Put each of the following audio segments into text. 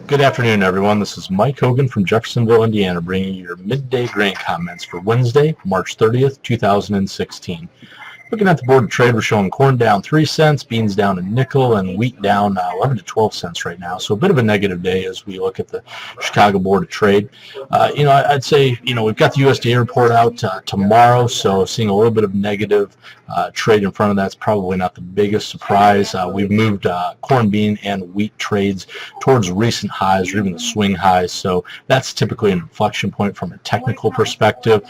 Good afternoon, everyone. This is Mike Hogan from Jeffersonville, Indiana, bringing you your midday grain comments for Wednesday, March 30th, 2016. Looking at the board of trade, we're showing corn down 3 cents, beans down a nickel, and wheat down 11 to 12 cents right now. So a bit of a negative day as we look at the Chicago Board of Trade. I'd say, we've got the USDA report out tomorrow, so seeing a little bit of negative trade in front of that's probably not the biggest surprise. We've moved corn, bean, and wheat trades towards recent highs or even the swing highs, so that's typically an inflection point from a technical perspective.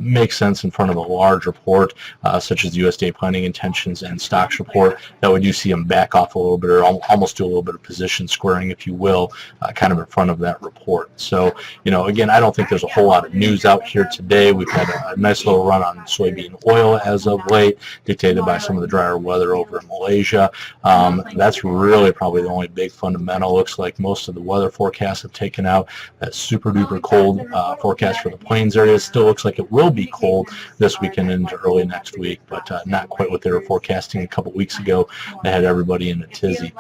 Makes sense in front of a large report such as the USDA planning intentions and stocks report that we do see them back off a little bit or almost do a little bit of position squaring, if you will, kind of in front of that report. So, again, I don't think there's a whole lot of news out here today. We've had a nice little run on soybean oil as of late, dictated by some of the drier weather over in Malaysia. That's really probably the only big fundamental. Looks like most of the weather forecasts have taken out that super duper cold forecast for the plains area. It still looks like it will be cold this weekend into early next week, but not quite what they were forecasting a couple weeks ago. They had everybody in a tizzy.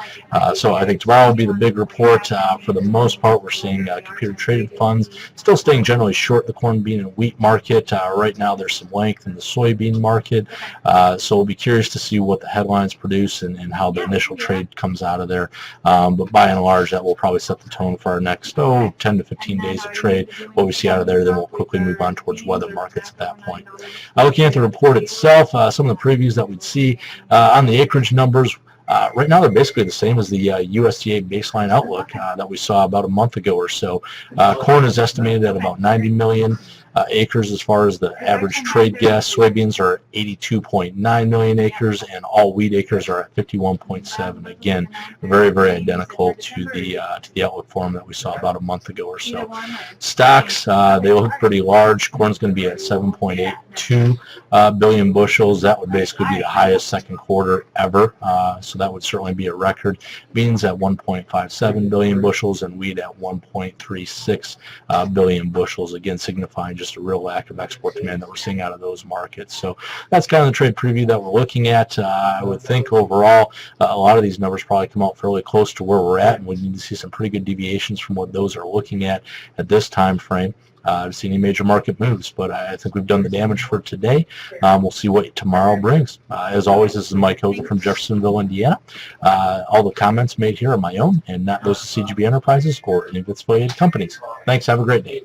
So I think tomorrow will be the big report. For the most part, we're seeing computer traded funds still staying generally short the corn, bean, and wheat market. Right now there's some length in the soybean market. So we'll be curious to see what the headlines produce and how the initial trade comes out of there. But by and large, that will probably set the tone for our next 10 to 15 days of trade. What we see out of there, then we'll quickly move on towards weather markets at that point. Looking at the report itself, some of the previews that we'd see on the acreage numbers. Right now, they're basically the same as the USDA baseline outlook that we saw about a month ago or so. Corn is estimated at about 90 million acres as far as the average trade guess. Soybeans are 82.9 million acres, and all wheat acres are at 51.7. Again, very, very identical to the outlook form that we saw about a month ago or so. Stocks, they look pretty large. Corn's going to be at 7.82 billion bushels. That would basically be the highest second quarter ever, so that would certainly be a record. Beans at 1.57 billion bushels, and wheat at 1.36 billion bushels, again signifying just a real lack of export demand that we're seeing out of those markets. So that's kind of the trade preview that we're looking at. I would think overall a lot of these numbers probably come out fairly close to where we're at, and we need to see some pretty good deviations from what those are looking at this time frame to see any major market moves. But I think we've done the damage for today. We'll see what tomorrow brings. As always, this is Mike Hogan from Jeffersonville, Indiana. All the comments made here are my own and not those of CGB Enterprises or any of its affiliated companies. Thanks. Have a great day.